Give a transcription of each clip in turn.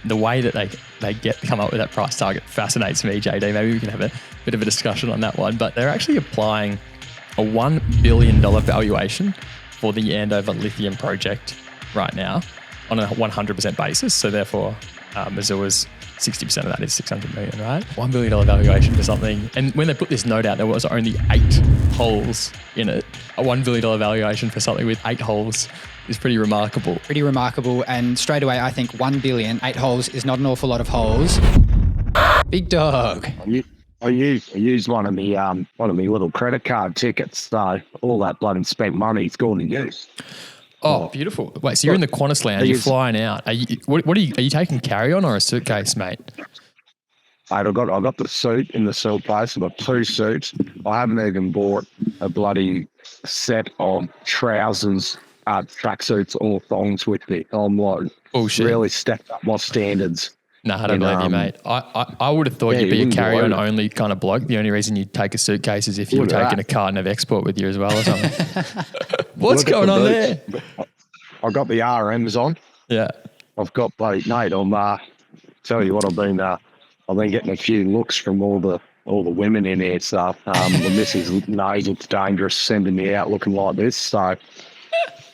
the way that they come up with that price target fascinates me, JD. Maybe we can have a bit of a discussion on that one. But they're actually applying a $1 billion valuation for the Andover Lithium Project right now on a 100% basis. So therefore, Azure's 60% of that is 600 million, right? $1 billion valuation for something. And when they put this note out, there was only 8 holes in it. A $1 billion valuation for something with 8 holes is pretty remarkable. Pretty remarkable. And straight away, I think 1 billion, 8 holes is not an awful lot of holes. Big dog. I used one of my little credit card tickets. So all that bloody spent money is gone to use. Oh, beautiful. Wait, so you're in the Qantas lounge, you're flying out. Are you taking carry-on or a suitcase, mate? Mate, I got the suit in the suitcase. I've got 2 suits. I haven't even bought a bloody set of trousers, tracksuits or thongs with me. I'm like, really stepped up my standards. No, I don't believe you, mate. I would have thought you'd be a carry-on only kind of bloke. The only reason you'd take a suitcase is if you were taking a carton of export with you as well or something. What's going on there? I've got the RMs on. Yeah. I've got, mate, I'm tell you what, I've been getting a few looks from all the women in here. So the missus knows it's dangerous sending me out looking like this. So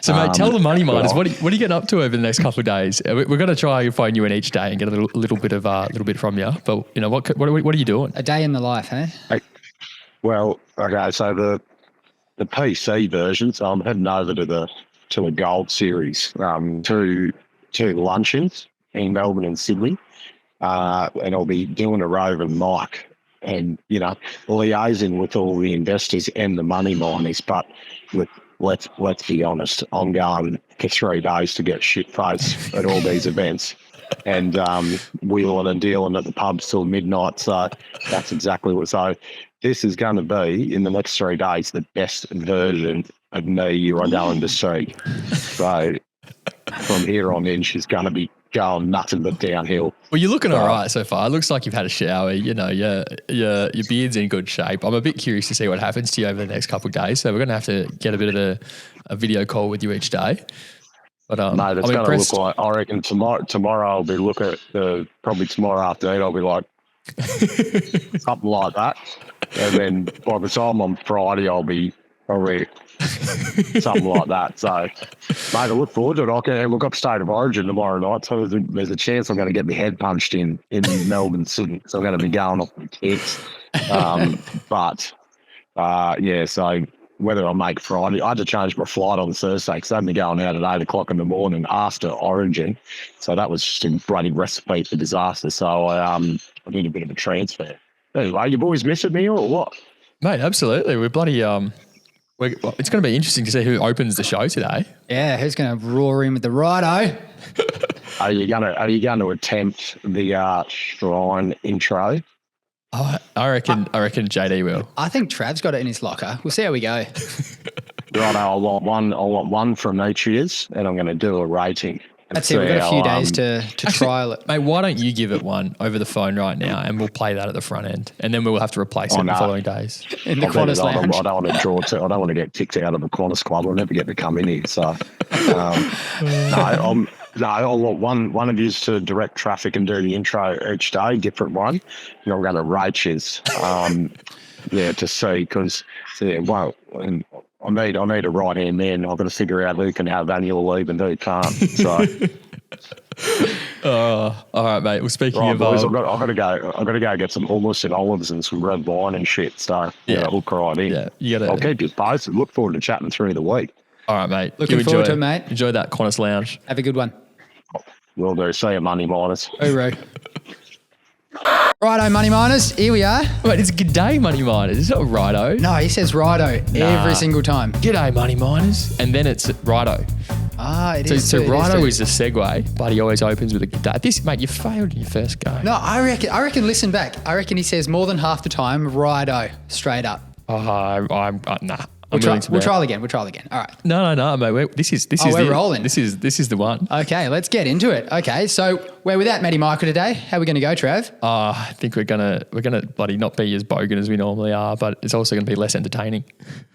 mate, tell the money miners, what are you getting up to over the next couple of days? We're going to try and phone you in each day and get a little bit from you. But you know what are you doing? A day in the life, eh? Well, okay. So the PC version. So I'm heading over to the Gold Series, two luncheons in Melbourne and Sydney, and I'll be doing a roving mic and liaising with all the investors and the money miners, but let's be honest, I'm going for 3 days to get shit-faced at all these events and wheeling and dealing at the pubs till midnight. So that's exactly what. So this is going to be, in the next 3 days, the best version of me you are going to see. So from here on in, she's going to be going nothing but downhill. Well, you're looking all right so far. It looks like you've had a shower. Your beard's in good shape. I'm a bit curious to see what happens to you over the next couple of days. So we're going to have to get a bit of a video call with you each day. But no, that's going to look like, I reckon tomorrow I'll be looking at probably tomorrow afternoon I'll be like something like that. And then by the time on Friday I'll be probably something like that. So, mate, I look forward to it. I can look up State of Origin tomorrow night, so there's a chance I'm going to get my head punched in Melbourne City. So I'm going to be going off the tits. So whether I make Friday, I had to change my flight on Thursday because I'd be going out at 8 o'clock in the morning after Origin. So that was just a bloody recipe for disaster. So I need a bit of a transfer. Anyway, you boys missing me or what? Mate, absolutely. We're bloody it's going to be interesting to see who opens the show today. Yeah, who's going to roar in with the righto? Are you going to attempt the shrine intro? Oh, I reckon JD will. I think Trav's got it in his locker. We'll see how we go. Right, I want one from each year's, and I'm going to do a rating. That's it. We've got a few days to trial it. Mate, why don't you give it one over the phone right now and we'll play that at the front end and then we'll have to replace it in the following days. In the Qantas lounge. I don't want to get kicked out of the Qantas club. I'll never get to come in here. So, I want one of you to direct traffic and do the intro each day, different one. And I'm going to rate his, to see because, and I need a right hand man. I've got to figure out who can have annual leave and who can't. So, all right, mate. Well, speaking of, boys, I've got to go get some hummus and olives and some red wine and shit. So hook right in. Yeah, I'll keep you posted. Look forward to chatting through the week. All right, mate. Looking forward to it, mate. Enjoy that Qantas lounge. Have a good one. Will do. See you, money miners. Hooroo. Righto, money miners. Here we are. Wait, it's g'day, money miners. It's not righto. No, he says righto every single time. G'day, money miners. And then it's righto. It is. So righto is the segue, but he always opens with a g'day. This, mate, you failed in your first go. No, I reckon, listen back. I reckon he says more than half the time, righto, straight up. Nah. We'll trial again. All right. No, mate. This is we're rolling. This is the one. Okay, let's get into it. Okay, so we're without Matty Michael today. How are we going to go, Trav? I think we're gonna bloody not be as bogan as we normally are, but it's also going to be less entertaining.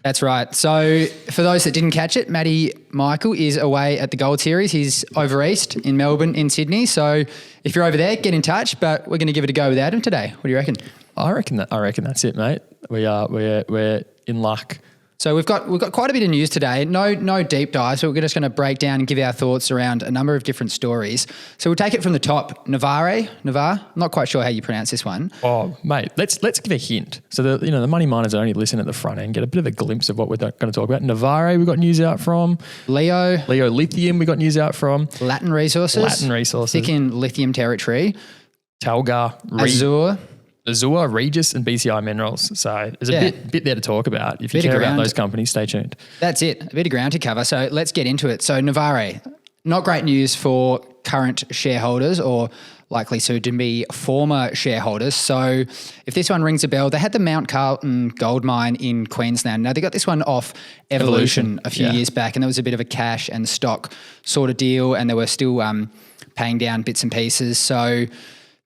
That's right. So for those that didn't catch it, Matty Michael is away at the Gold Series. He's over east in Melbourne, in Sydney. So if you're over there, get in touch. But we're going to give it a go without him today. What do you reckon? I reckon that's it, mate. We're in luck. So we've got quite a bit of news today. No deep dive, so we're just going to break down and give our thoughts around a number of different stories. So we'll take it from the top. Navarre. I'm not quite sure how you pronounce this one. Oh, mate, let's give a hint. So the money miners only listen at the front end, get a bit of a glimpse of what we're going to talk about. Navarre, we got news out from. Leo Lithium, we got news out from. Latin Resources. Thick in lithium territory. Talga. Azure, Regis, and BCI Minerals. So there's a bit there to talk about. If you care about those companies, stay tuned. That's it. A bit of ground to cover. So let's get into it. So Navarre, not great news for current shareholders or likely soon to be former shareholders. So if this one rings a bell, they had the Mount Carlton gold mine in Queensland. Now they got this one off Evolution a few years back, and there was a bit of a cash and stock sort of deal, and they were still paying down bits and pieces. So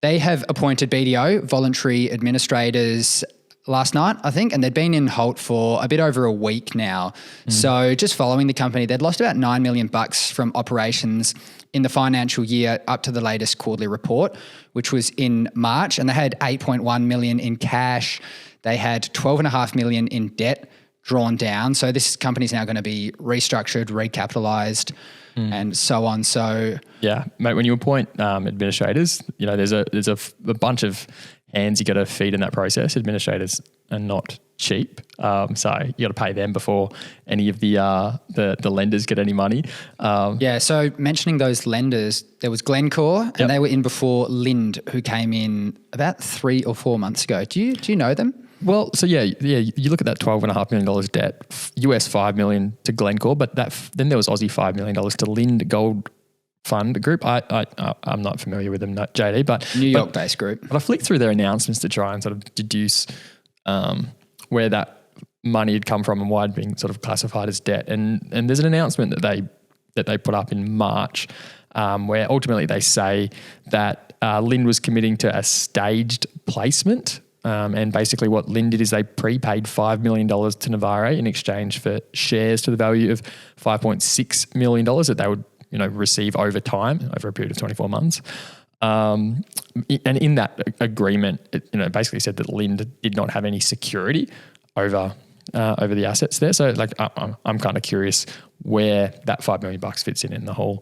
they have appointed BDO, voluntary administrators, last night, I think, and they'd been in halt for a bit over a week now. So just following the company, they'd lost about $9 million from operations in the financial year up to the latest quarterly report, which was in March, and they had $8.1 million in cash. They had $12.5 million in debt drawn down. So this company's now going to be restructured, recapitalized, and so on. So yeah, mate, when you appoint administrators, there's a bunch of hands you got to feed in that process. Administrators are not cheap, so you got to pay them before any of the lenders get any money. So mentioning those lenders, there was Glencore, and they were in before Lind, who came in about 3 or 4 months ago. Do you know them? Well, so yeah. You look at that $12.5 million debt, US $5 million to Glencore, but then there was Aussie $5 million to Lind Gold Fund Group. I'm not familiar with them, not JD, but New York-based group. But I flicked through their announcements to try and sort of deduce where that money had come from and why it'd been sort of classified as debt. And there's an announcement that they put up in March where ultimately they say that Lind was committing to a staged placement. And basically what Lind did is they prepaid $5 million to Navarre in exchange for shares to the value of $5.6 million that they would receive over time, over a period of 24 months. And in that agreement, it basically said that Lind did not have any security over the assets there. So I'm kind of curious where that $5 million fits in the whole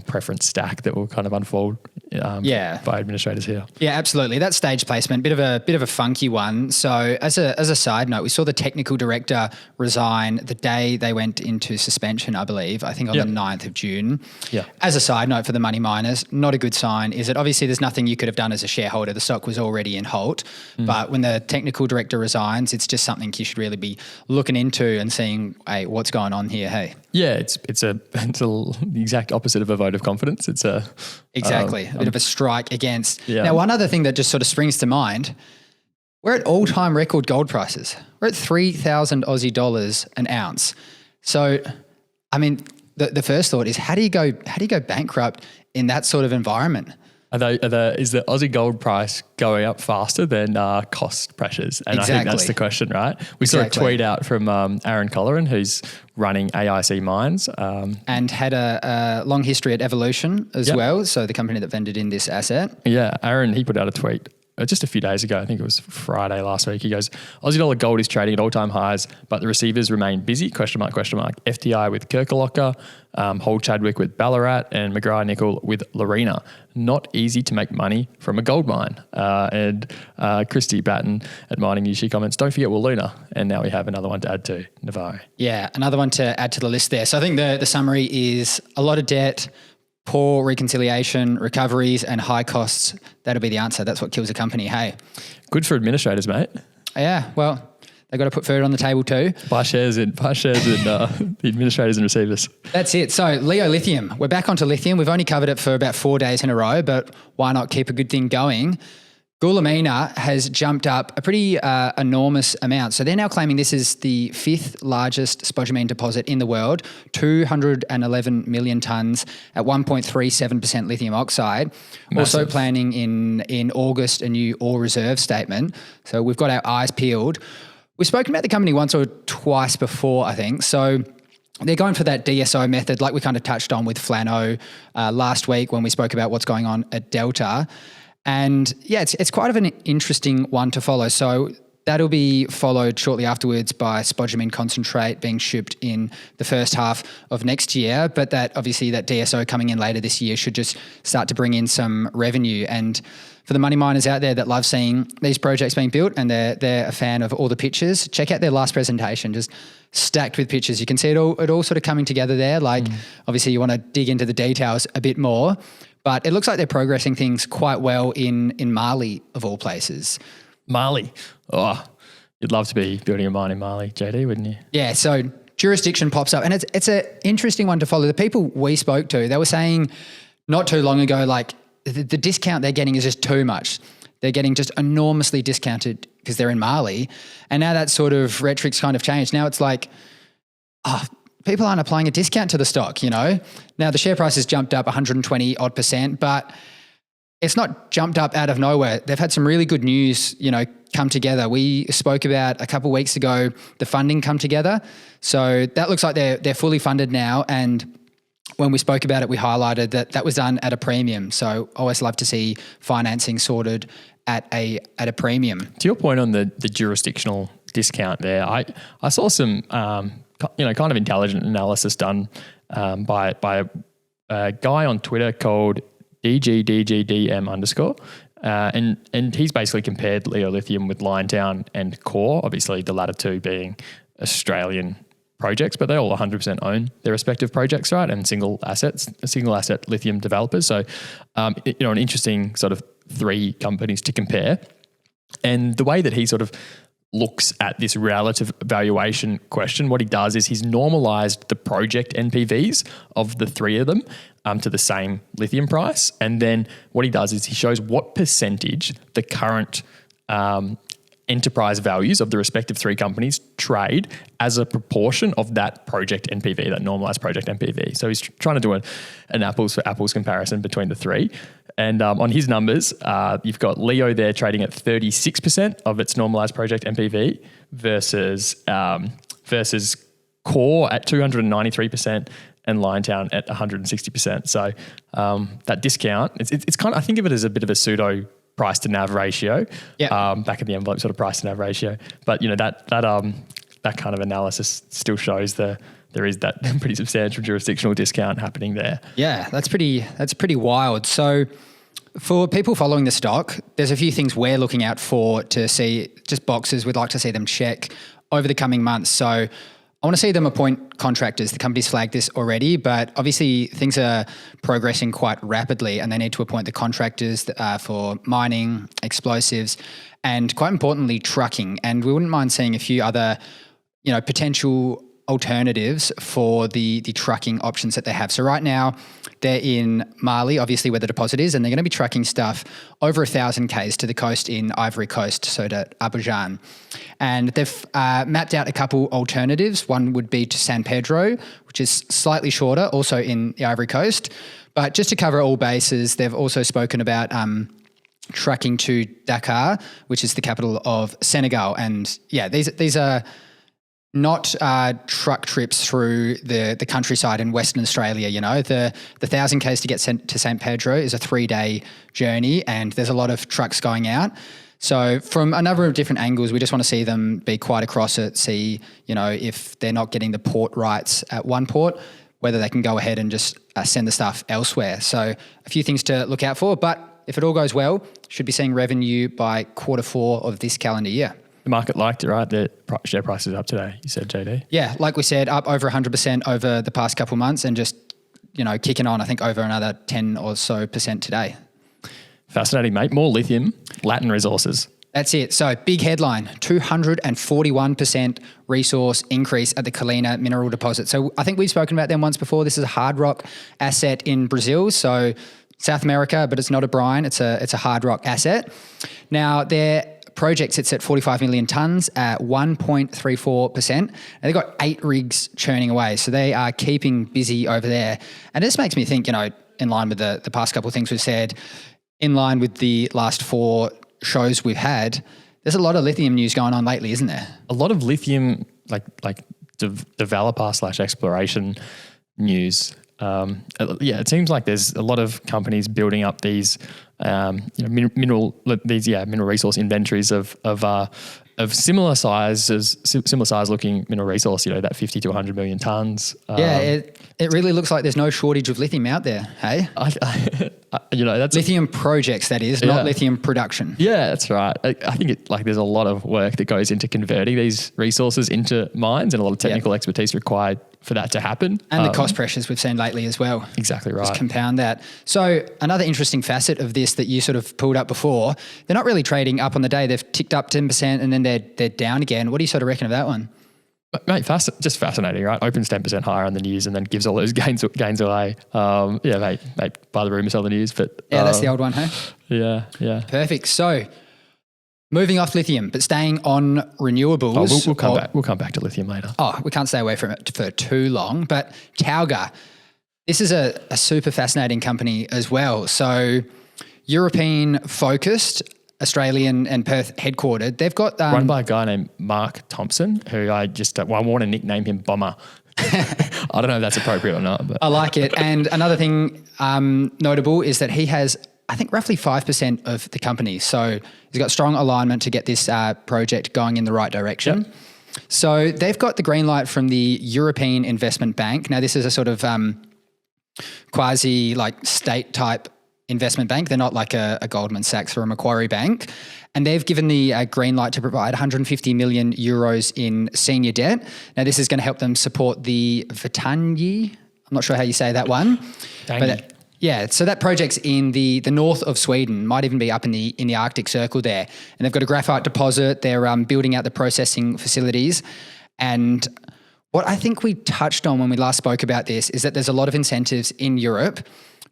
preference stack that will kind of unfold by administrators here. Yeah, absolutely. That stage placement, bit of a funky one. So as a side note, we saw the technical director resign the day they went into suspension, I believe, I think on the 9th of June. Yeah. As a side note for the money miners, not a good sign is that obviously there's nothing you could have done as a shareholder. The stock was already in halt. But when the technical director resigns, it's just something you should really be looking into and seeing, hey, what's going on here, hey? Yeah, it's the exact opposite of a vote of confidence. It's a bit of a strike against. Yeah. Now, one other thing that just sort of springs to mind, we're at all-time record gold prices. We're at 3,000 Aussie dollars an ounce. So, I mean, the first thought is how do you go bankrupt in that sort of environment? Is the Aussie gold price going up faster than cost pressures? And I think that's the question, right? We saw a tweet out from Aaron Colleran, who's running AIC Mines. And had a long history at Evolution as well, so the company that vended in this asset. Yeah, Aaron, he put out a tweet just a few days ago, I think it was Friday last week. He goes, Aussie dollar gold is trading at all-time highs, but the receivers remain busy, question mark. FTI with Kirkalocka, Hold Chadwick with Ballarat, and McGrath Nickel with Lorena. Not easy to make money from a gold mine. And Christy Batten at Mining News, she comments, don't forget Walloona. And now we have another one to add to, Navarre. Yeah, another one to add to the list there. So I think the summary is a lot of debt, poor reconciliation, recoveries, and high costs. That'll be the answer. That's what kills a company, hey? Good for administrators, mate. Yeah, well, they've got to put food on the table too. Buy shares in the administrators and receivers. That's it. So Leo Lithium, we're back onto lithium. We've only covered it for about 4 days in a row, but why not keep a good thing going? Goulamina has jumped up a pretty enormous amount. So they're now claiming this is the 5th largest spodumene deposit in the world, 211 million tonnes at 1.37% lithium oxide. Massive. Also planning in August a new ore reserve statement. So we've got our eyes peeled. We've spoken about the company once or twice before, I think. So they're going for that DSO method, like we kind of touched on with Flano last week when we spoke about what's going on at Delta. And yeah, it's quite of an interesting one to follow. So that'll be followed shortly afterwards by spodumene concentrate being shipped in the first half of next year. But that obviously that DSO coming in later this year should just start to bring in some revenue. And for the money miners out there that love seeing these projects being built and they're a fan of all the pictures, check out their last presentation, just stacked with pictures. You can see it all sort of coming together there. Like obviously you want to dig into the details a bit more, but it looks like they're progressing things quite well in Mali of all places. Mali. Oh, you'd love to be building a mine in Mali, JD, wouldn't you? Yeah, so jurisdiction pops up and it's an interesting one to follow. The people we spoke to, they were saying not too long ago, like the discount they're getting is just too much. They're getting just enormously discounted because they're in Mali. And now that sort of rhetoric's kind of changed. Now it's like, people aren't applying a discount to the stock, you know? Now the share price has jumped up 120 odd %, but it's not jumped up out of nowhere. They've had some really good news, you know, come together. We spoke about a couple of weeks ago, the funding come together. So that looks like they're fully funded now. And when we spoke about it, we highlighted that was done at a premium. So I always love to see financing sorted at a premium. To your point on the jurisdictional discount there, I saw some kind of intelligent analysis done by a guy on Twitter called DGDGDM_. And he's basically compared Leo Lithium with Liontown and Core, obviously the latter two being Australian projects, but they all 100% own their respective projects, right? And single asset lithium developers. So, an interesting sort of 3 companies to compare. And the way that he sort of looks at this relative valuation question, what he does is he's normalized the project NPVs of the 3 of them to the same lithium price. And then what he does is he shows what percentage the current enterprise values of the respective 3 companies trade as a proportion of that project NPV, that normalized project NPV. So he's trying to do an apples for apples comparison between the 3. And on his numbers, you've got Leo there trading at 36% of its normalized project NPV versus Core at 293% and Liontown at 160%. So that discount, it's kind of, I think of it as a bit of a pseudo price to NAV ratio, back of the envelope sort of price to NAV ratio. But that kind of analysis still shows there is that pretty substantial jurisdictional discount happening there. Yeah, that's pretty wild. So for people following the stock, there's a few things we're looking out for to see, just boxes we'd like to see them check over the coming months. So I want to see them appoint contractors. The company's flagged this already, but obviously things are progressing quite rapidly and they need to appoint the contractors for mining, explosives, and quite importantly, trucking. And we wouldn't mind seeing a few other, potential alternatives for the trucking options that they have. So right now they're in Mali, obviously where the deposit is, and they're going to be trucking stuff over 1,000 Ks to the coast in Ivory Coast, so to Abidjan. And they've mapped out a couple alternatives. One would be to San Pedro, which is slightly shorter, also in the Ivory Coast. But just to cover all bases, they've also spoken about trucking to Dakar, which is the capital of Senegal. And yeah, these are not truck trips through the countryside in Western Australia. The 1,000 Ks to get sent to St. Pedro is a 3-day journey and there's a lot of trucks going out. So from a number of different angles, we just want to see them be quite across it, see, if they're not getting the port rights at one port, whether they can go ahead and just send the stuff elsewhere. So a few things to look out for, but if it all goes well, should be seeing revenue by Q4 of this calendar year. The market liked it, right? The share price is up today, you said, JD? Yeah, like we said, up over 100% over the past couple of months and just, kicking on, I think, over another 10 or so % today. Fascinating, mate. More lithium, Latin resources. That's it. So big headline, 241% resource increase at the Colina mineral deposit. So I think we've spoken about them once before. This is a hard rock asset in Brazil. So South America, but it's not a brine. It's a hard rock asset. Now, their project sits at 45 million tonnes at 1.34%. And they've got 8 rigs churning away. So they are keeping busy over there. And this makes me think, in line with the past couple of things we've said, in line with the last 4 shows we've had, there's a lot of lithium news going on lately, isn't there? A lot of lithium, developer/exploration news. It seems like there's a lot of companies building up these, mineral resource inventories of similar size looking mineral resource. That 50 to 100 million tons. It really looks like there's no shortage of lithium out there. Hey, that's lithium projects, that is, not lithium production. Yeah, that's right. I think there's a lot of work that goes into converting these resources into mines, and a lot of technical expertise required for that to happen. And the cost pressures we've seen lately as well. Exactly right. Just compound that. So another interesting facet of this that you sort of pulled up before, they're not really trading up on the day. They've ticked up 10% and then they're down again. What do you sort of reckon of that one? Mate, just fascinating, right? Opens 10% higher on the news and then gives all those gains away. Mate, buy the rumor, sell the news. But that's the old one, hey? Yeah. Perfect. So moving off lithium, but staying on renewables. We'll come back. We'll come back to lithium later. Oh, we can't stay away from it for too long. But Talga, this is a super fascinating company as well. So European focused, Australian and Perth headquartered. They've got run by a guy named Mark Thompson, who I want to nickname him Bomber. I don't know if that's appropriate or not, but I like it. And another thing notable is that he has, I think, roughly 5% of the company. So he's got strong alignment to get this project going in the right direction. Yep. So they've got the green light from the European Investment Bank. Now, this is a sort of quasi state type investment bank. They're not like a Goldman Sachs or a Macquarie Bank. And they've given the green light to provide 150 million euros in senior debt. Now, this is going to help them support the Vittangi. I'm not sure how you say that one. But so that project's in the north of Sweden, might even be up in the Arctic Circle there. And they've got a graphite deposit. They're building out the processing facilities. And what I think we touched on when we last spoke about this is that there's a lot of incentives in Europe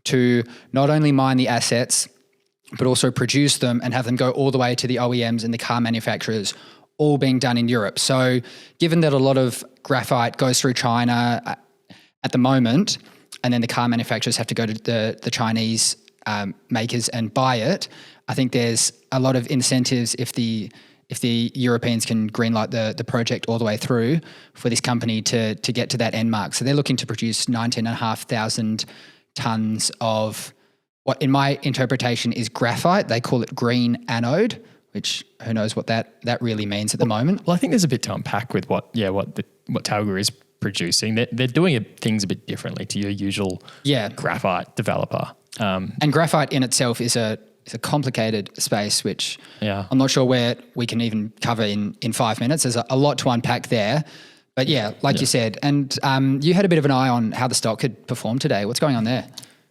to not only mine the assets, but also produce them and have them go all the way to the OEMs and the car manufacturers, all being done in Europe. So given that a lot of graphite goes through China at the moment, and then the car manufacturers have to go to the Chinese makers and buy it, I think there's a lot of incentives if the Europeans can greenlight the project all the way through for this company to get to that end mark. So they're looking to produce 19,500 tons of what in my interpretation is graphite. They call it green anode, which who knows what that really means at the moment. Well, I think there's a bit to unpack with what Talga is producing. They're doing things a bit differently to your usual graphite developer. And graphite in itself is a complicated space, which I'm not sure where we can even cover in 5 minutes. There's a lot to unpack there. But you said, and you had a bit of an eye on how the stock had performed today. What's going on there?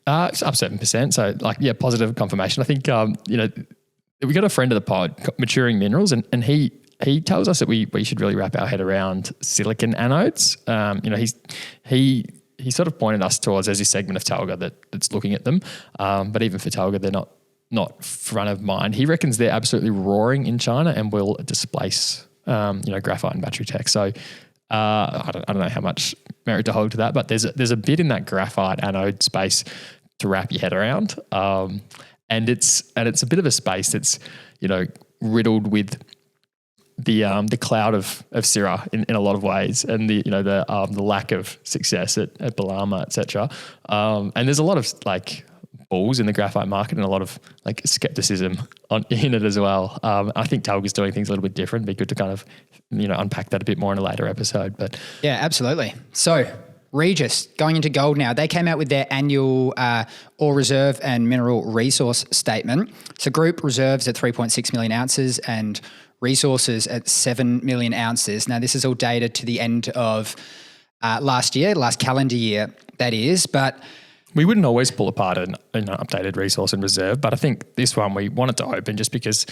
It's up 7%. So positive confirmation. I think, we got a friend of the pod, Maturing Minerals, and he tells us that we should really wrap our head around silicon anodes. He sort of pointed us towards, there's this segment of Talga that's looking at them. But even for Talga, they're not front of mind. He reckons they're absolutely roaring in China and will displace, graphite and battery tech. So, I don't know how much merit to hold to that, but there's a bit in that graphite anode space to wrap your head around, and it's a bit of a space that's riddled with the cloud of Syrah in a lot of ways, and the lack of success at Balama, etc. And there's a lot of bulls in the graphite market and a lot of skepticism in it as well. I think Talga's doing things a little bit different. It'd be good to kind of unpack that a bit more in a later episode. But yeah, absolutely. So Regis, going into gold now, they came out with their annual ore reserve and mineral resource statement. So group reserves at 3.6 million ounces and resources at 7 million ounces. Now this is all dated to the end of last calendar year, that is, but we wouldn't always pull apart an updated resource and reserve, but I think this one we wanted to open just because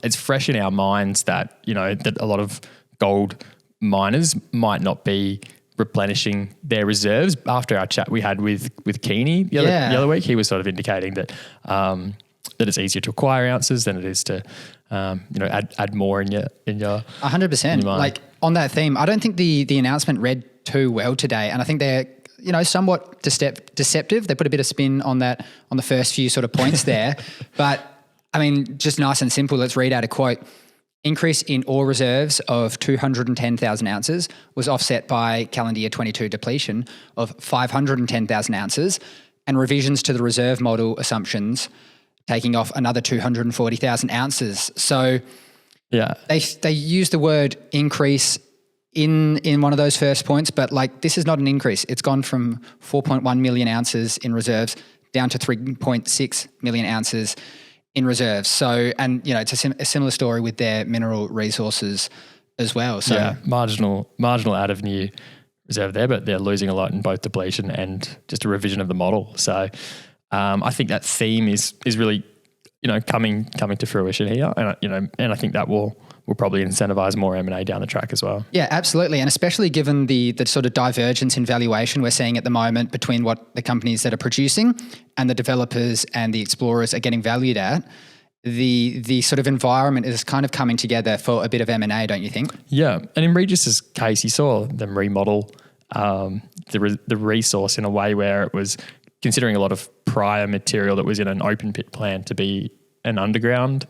it's fresh in our minds that that a lot of gold miners might not be replenishing their reserves. After our chat we had with Keeney the other week, he was sort of indicating that that it's easier to acquire ounces than it is to add more in your 100%. Like on that theme, I don't think the announcement read too well today, and I think they're somewhat deceptive. They put a bit of spin on that on the first few sort of points there, but I mean, just nice and simple. Let's read out a quote. Increase in ore reserves of 210,000 ounces was offset by calendar year 22 depletion of 510,000 ounces, and revisions to the reserve model assumptions taking off another 240,000 ounces. So yeah, they use the word increase in one of those first points, but like this is not an increase. It's gone from 4.1 million ounces in reserves down to 3.6 million ounces in reserves. So, and it's a similar story with their mineral resources as well. So yeah, marginal out of new reserve there, but they're losing a lot in both depletion and just a revision of the model. So I think that theme is really, coming to fruition here. And I think that will probably incentivize more M&A down the track as well. Yeah, absolutely. And especially given the sort of divergence in valuation we're seeing at the moment between what the companies that are producing and the developers and the explorers are getting valued at, the sort of environment is kind of coming together for a bit of M&A, don't you think? Yeah. And in Regis's case, you saw them remodel the resource in a way where it was considering a lot of prior material that was in an open pit plan to be an underground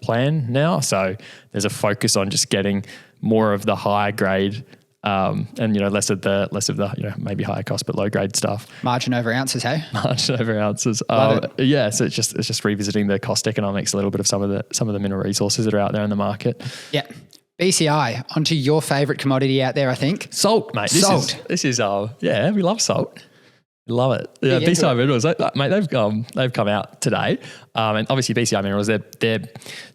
plan now. So there's a focus on just getting more of the high grade and less of the maybe higher cost but low grade stuff. Margin over ounces, hey? Margin over ounces. Yeah, so it's just revisiting the cost economics a little bit of some of the mineral resources that are out there in the market. Yeah. BCI, onto your favourite commodity out there, I think. Salt, mate. This is we love salt. Love it. Yeah, BCI Minerals, mate, they've come out today. And obviously BCI Minerals, they're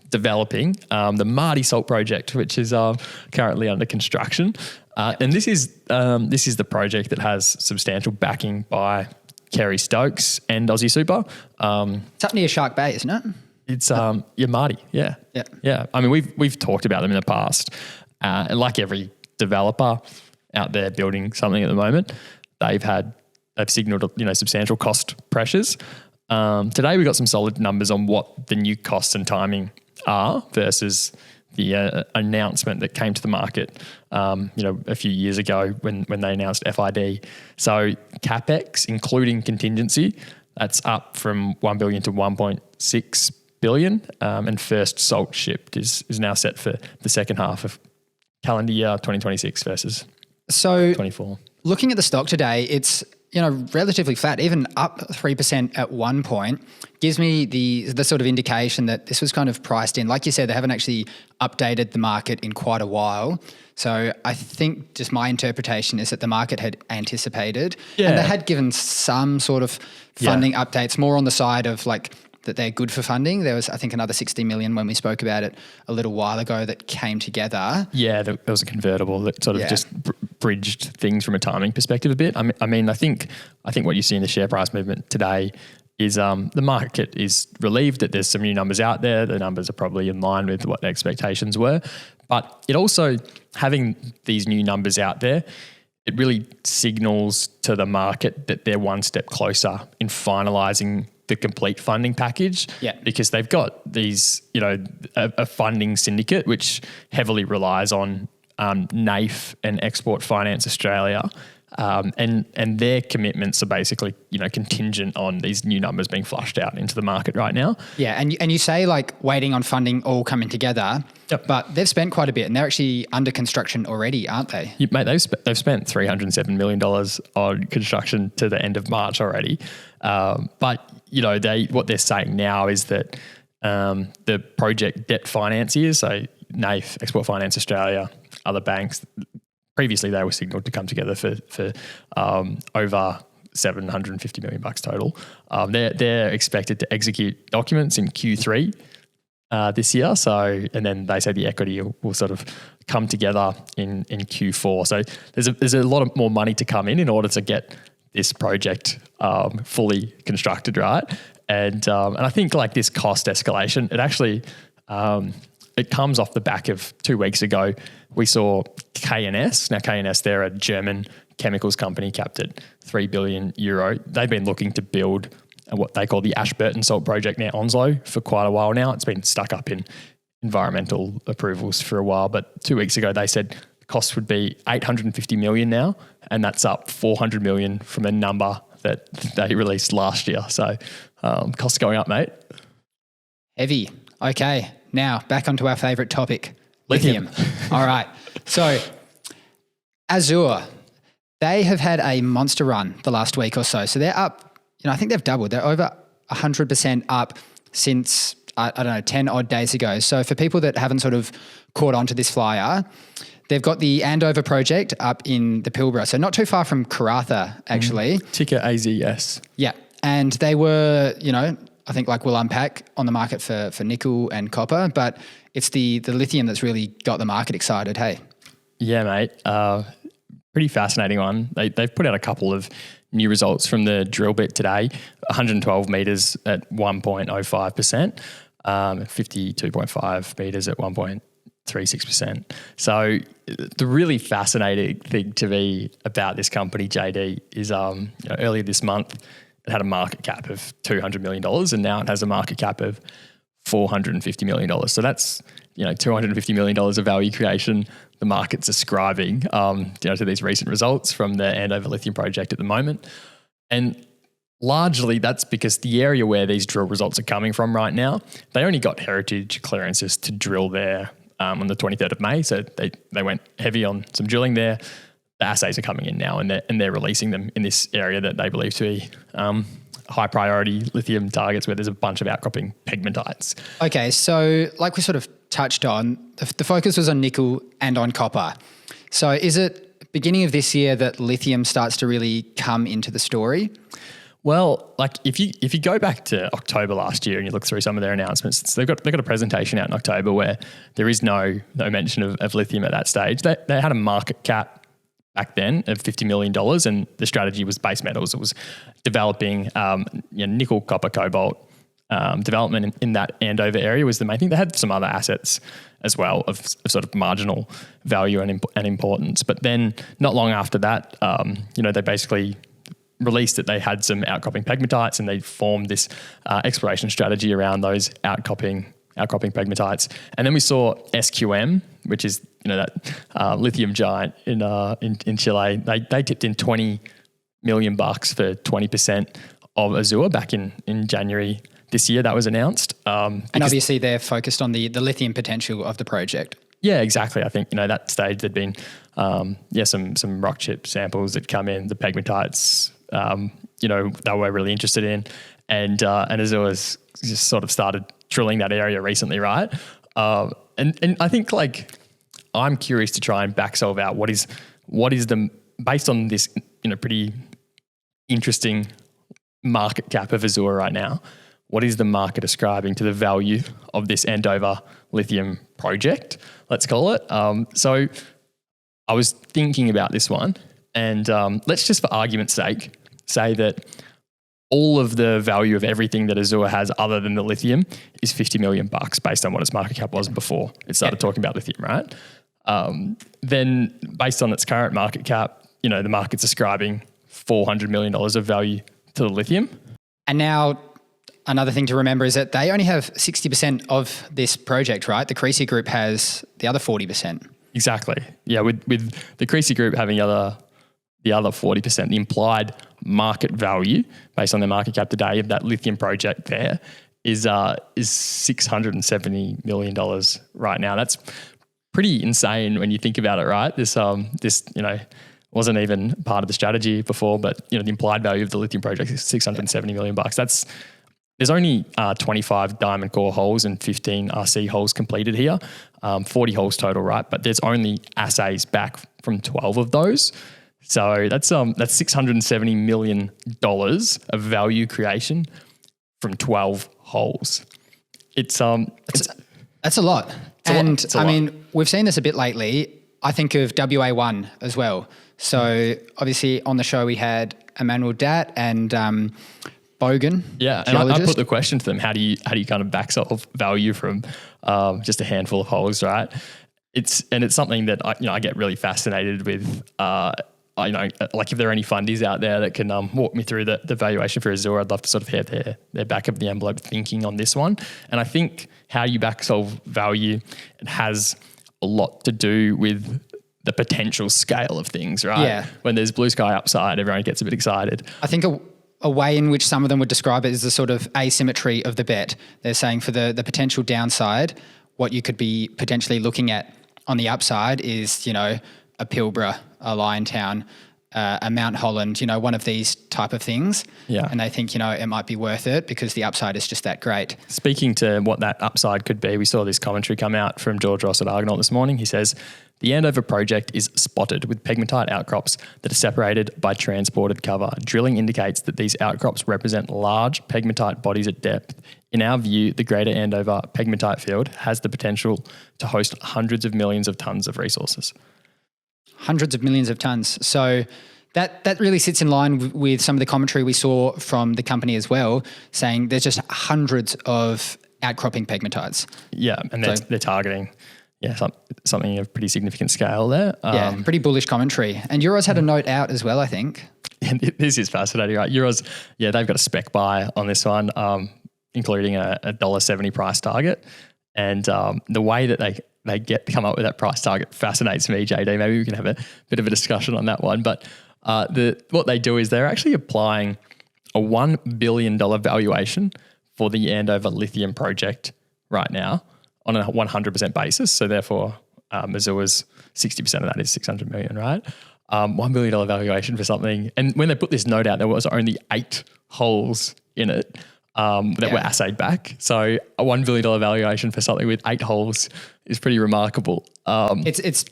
developing the Mardie salt project, which is currently under construction. And this is the project that has substantial backing by Kerry Stokes and Aussie Super. It's up near Shark Bay, isn't it? It's Mardie, yeah. Yeah. I mean, we've talked about them in the past. And like every developer out there building something at the moment, they've signalled substantial cost pressures. Today we got some solid numbers on what the new costs and timing are versus the announcement that came to the market a few years ago when they announced FID. So CapEx, including contingency, that's up from 1 billion to 1.6 billion, and first salt shipped is now set for the second half of calendar year 2026 versus 24. Looking at the stock today, it's relatively flat, even up 3% at one point, gives me the sort of indication that this was kind of priced in. Like you said, they haven't actually updated the market in quite a while. So I think just my interpretation is that the market had anticipated and they had given some sort of funding updates, more on the side of like that they're good for funding. There was, I think, another 60 million when we spoke about it a little while ago that came together. Yeah, there was a convertible that sort of just bridged things from a timing perspective a bit. I mean, I think what you see in the share price movement today is the market is relieved that there's some new numbers out there. The numbers are probably in line with what the expectations were. But it also, having these new numbers out there, it really signals to the market that they're one step closer in finalising the complete funding package, because they've got these, a funding syndicate which heavily relies on NAIF and Export Finance Australia, and their commitments are basically, contingent on these new numbers being flushed out into the market right now. Yeah, and you say like waiting on funding all coming together, but they've spent quite a bit and they're actually under construction already, aren't they? Mate, they've spent $307 million on construction to the end of March already. But what they're saying now is that the project debt financiers, so NAIF, Export Finance Australia, other banks, previously they were signalled to come together for over $750 million total. They're expected to execute documents in Q3 this year. So, and then they say the equity will sort of come together in Q4. So there's a lot of more money to come in order to get this project fully constructed, right? And I think like this cost escalation, it actually it comes off the back of 2 weeks ago, we saw K&S. Now, K&S, they're a German chemicals company capped at €3 billion. They've been looking to build what they call the Ashburton Salt Project near Onslow for quite a while now. It's been stuck up in environmental approvals for a while, but 2 weeks ago they said the cost would be $850 million now, and that's up $400 million from a number that they released last year. So costs going up, mate. Heavy. Okay, now back onto our favourite topic, lithium. All right. So Azure, they have had a monster run the last week or so. So they're up, I think they've doubled. They're over 100% up since, I don't know, 10 odd days ago. So for people that haven't sort of caught on to this flyer, they've got the Andover project up in the Pilbara. So not too far from Karratha, actually. Ticker AZS. Yeah. And they were, I think like we'll unpack on the market for nickel and copper, but it's the lithium that's really got the market excited, hey? Yeah, mate. Pretty fascinating one. They've put out a couple of new results from the drill bit today. 112 metres at 1.05%, 52.5 metres at 1.36%. So the really fascinating thing to me about this company, JD, is earlier this month, it had a market cap of $200 million and now it has a market cap of $450 million. So that's, $250 million of value creation the market's ascribing, to these recent results from the Andover Lithium Project at the moment. And largely that's because the area where these drill results are coming from right now, they only got heritage clearances to drill there on the 23rd of May. So they went heavy on some drilling there. The assays are coming in now and they're releasing them in this area that they believe to be high priority lithium targets where there's a bunch of outcropping pegmatites. Okay, so like we sort of touched on, the focus was on nickel and on copper. So is it beginning of this year that lithium starts to really come into the story? Well, like if you go back to October last year and you look through some of their announcements, they've got a presentation out in October where there is no mention of lithium at that stage. They had a market cap back then of $50 million, and the strategy was base metals. It was developing nickel, copper, cobalt development in that Andover area was the main thing. They had some other assets as well of sort of marginal value and importance. But then not long after that, they basically released that they had some outcropping pegmatites and they formed this exploration strategy around those outcropping pegmatites. And then we saw SQM, which is that lithium giant in Chile. They tipped in $20 million for 20% of Azure back in January this year. That was announced. And obviously they're focused on the lithium potential of the project. Yeah, exactly. I think that stage there'd been some rock chip samples that come in, the pegmatites. They were really interested in, and Azure's just sort of started drilling that area recently, right? And I think I'm curious to try and back solve out what is the, based on this pretty interesting market cap of Azure right now, what is the market ascribing to the value of this Andover Lithium Project, let's call it. So I was thinking about this one, and let's just for argument's sake say that all of the value of everything that Azure has other than the lithium is $50 million based on what its market cap was before it started talking about lithium, right? Then based on its current market cap, the market's ascribing $400 million of value to the lithium. And now another thing to remember is that they only have 60% of this project, right? The Creasy Group has the other 40%. Exactly. Yeah, with the Creasy Group having the other 40%, the implied market value based on their market cap today of that lithium project there is $670 million right now. That's pretty insane when you think about it, right? This wasn't even part of the strategy before, but the implied value of the lithium project is $670 million. There's only 25 diamond core holes and 15 RC holes completed here, 40 holes total, right? But there's only assays back from 12 of those. So that's $670 million of value creation from 12 holes. That's a lot. I mean, we've seen this a bit lately. I think of WA1 as well. So obviously on the show we had Emmanuel Dat and Bogan. Yeah, and I put the question to them: how do you kind of back solve value from just a handful of holes, right? It's something that I get really fascinated with. Like if there are any fundies out there that can walk me through the valuation for Azure, I'd love to sort of hear their back of the envelope thinking on this one. And I think how you back solve value, it has a lot to do with the potential scale of things, right? Yeah. When there's blue sky upside, everyone gets a bit excited. I think a way in which some of them would describe it is the sort of asymmetry of the bet. They're saying for the potential downside, what you could be potentially looking at on the upside is, a Pilbara, a Liontown, a Mount Holland, one of these type of things. Yeah. And they think, it might be worth it because the upside is just that great. Speaking to what that upside could be, we saw this commentary come out from George Ross at Argonaut this morning. He says, the Andover project is spotted with pegmatite outcrops that are separated by transported cover. Drilling indicates that these outcrops represent large pegmatite bodies at depth. In our view, the greater Andover pegmatite field has the potential to host hundreds of millions of tonnes of resources. Hundreds of millions of tonnes. So that really sits in line with some of the commentary we saw from the company as well, saying there's just hundreds of outcropping pegmatites. Yeah, and they're targeting something of pretty significant scale there. Pretty bullish commentary. And Euros had a note out as well, I think. And this is fascinating, right? Euros, they've got a spec buy on this one, including a $1.70 price target. And the way that they come up with that price target fascinates me, JD. Maybe we can have a bit of a discussion on that one. But what they do is they're actually applying a $1 billion valuation for the Andover Lithium Project right now on a 100% basis. So therefore, Azure's 60% of that is $600 million, right? $1 billion valuation for something. And when they put this note out, there was only 8 holes in it that were assayed back. So a $1 billion valuation for something with 8 holes is pretty remarkable. It's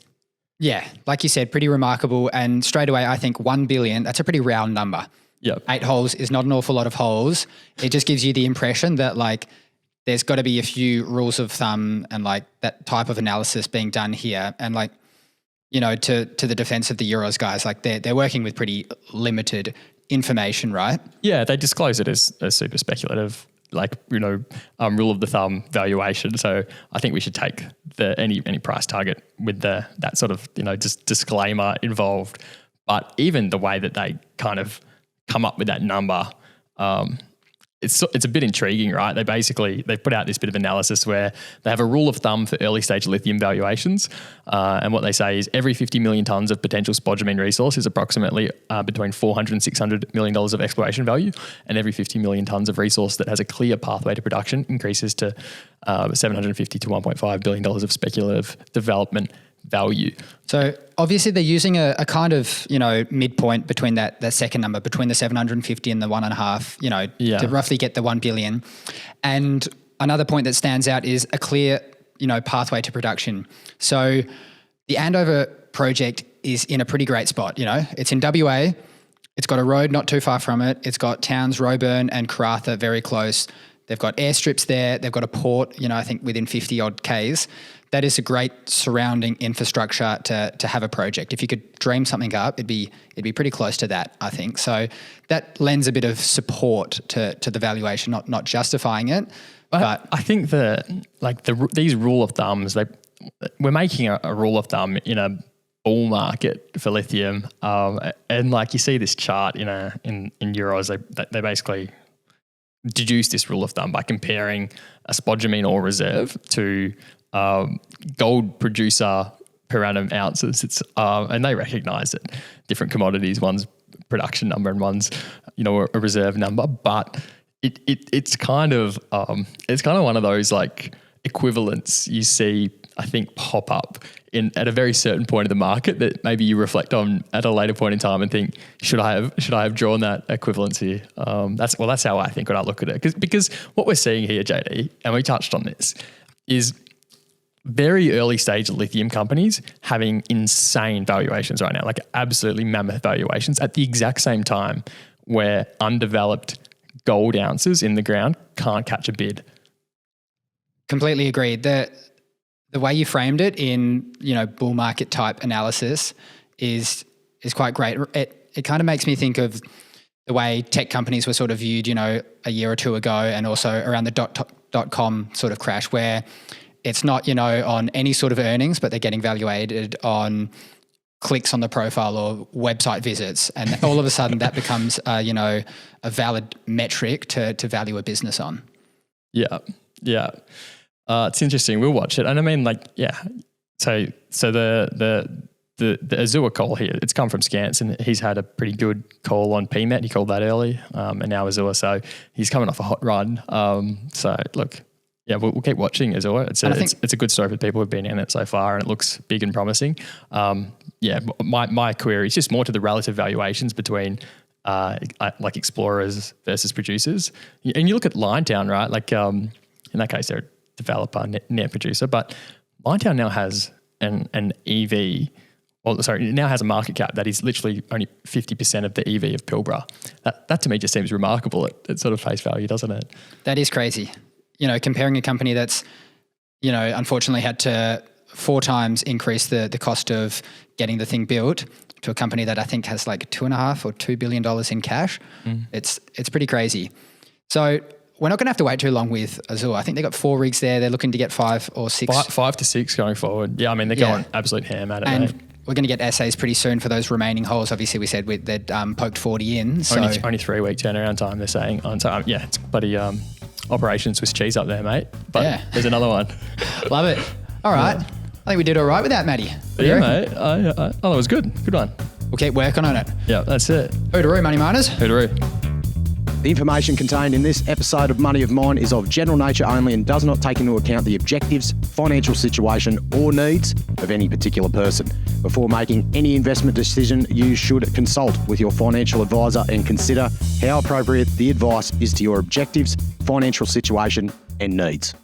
like you said, pretty remarkable. And straight away, I think 1 billion, that's a pretty round number. Yep. 8 holes is not an awful lot of holes. It just gives you the impression that there's got to be a few rules of thumb and that type of analysis being done here. And to the defense of the Euros guys, they're working with pretty limited information, right? Yeah, they disclose it as super speculative, rule of the thumb valuation. So I think we should take any price target with that sort of just disclaimer involved. But even the way that they kind of come up with that number, it's a bit intriguing, right? They've put out this bit of analysis where they have a rule of thumb for early stage lithium valuations. And what they say is every 50 million tonnes of potential spodumene resource is approximately between $400 and $600 million of exploration value. And every 50 million tonnes of resource that has a clear pathway to production increases to $750 to $1.5 billion of speculative development value. So obviously they're using a kind of, midpoint between that second number, between the 750 and the 1.5, to roughly get the 1 billion. And another point that stands out is a clear, pathway to production. So the Andover project is in a pretty great spot. It's in WA. It's got a road not too far from it. It's got towns, Roebourne and Karratha very close. They've got airstrips there. They've got a port, I think within 50 odd Ks. That is a great surrounding infrastructure to have a project. If you could dream something up, it'd be pretty close to that, I think. So that lends a bit of support to the valuation, not justifying it. But I think these rule of thumbs, we're making a rule of thumb in a bull market for lithium, and you see this chart in Euros, they basically deduce this rule of thumb by comparing a spodumene ore reserve to gold producer per annum ounces. It's and they recognise that different commodities, one's production number and one's a reserve number, but it's kind of one of those equivalents you see, I think, pop up at a very certain point of the market that maybe you reflect on at a later point in time and think, should I have drawn that equivalency? That's how I think when I look at it, because what we're seeing here, JD, and we touched on this, is very early stage lithium companies having insane valuations right now, absolutely mammoth valuations at the exact same time where undeveloped gold ounces in the ground can't catch a bid. Completely agreed. The way you framed it in, bull market type analysis is quite great. It kind of makes me think of the way tech companies were sort of viewed, a year or two ago, and also around the .com sort of crash, where it's not, on any sort of earnings, but they're getting valuated on clicks on the profile or website visits. And all of a sudden that becomes, a valid metric to value a business on. Yeah. Yeah. It's interesting. We'll watch it. And I mean, so the Azure call here, it's come from Scans, and he's had a pretty good call on PMET. He called that early, and now Azure. So he's coming off a hot run. So look, yeah, we'll keep watching Azure. It's a good story for people who've been in it so far, and it looks big and promising. My query is just more to the relative valuations between like explorers versus producers. And you look at Linetown, right? Like in that case, they're a developer, net producer, but Linetown now has an EV. It now has a market cap that is literally only 50% of the EV of Pilbara. That to me just seems remarkable at sort of face value, doesn't it? That is crazy. Comparing a company that's, unfortunately had to 4 times increase the cost of getting the thing built to a company that I think has like $2.5 or $2 billion in cash. It's pretty crazy. So we're not going to have to wait too long with Azure. I think they've got 4 rigs there. They're looking to get 5 or 6. 5 to 6 going forward. Yeah, I mean, they're going absolute ham at it. And we're going to get assays pretty soon for those remaining holes. Obviously, we said they'd poked 40 in. So only 3-week turnaround time, they're saying. So it's bloody Operation Swiss cheese up there, mate. But there's another one. Love it. All right. Yeah. I think we did all right with that, Matty. Yeah, mate. I thought it was good. Good one. We'll keep working on it. Yeah, that's it. Hoodaroo, money miners. Hoodaroo. The information contained in this episode of Money of Mine is of general nature only and does not take into account the objectives, financial situation, or needs of any particular person. Before making any investment decision, you should consult with your financial advisor and consider how appropriate the advice is to your objectives, financial situation, and needs.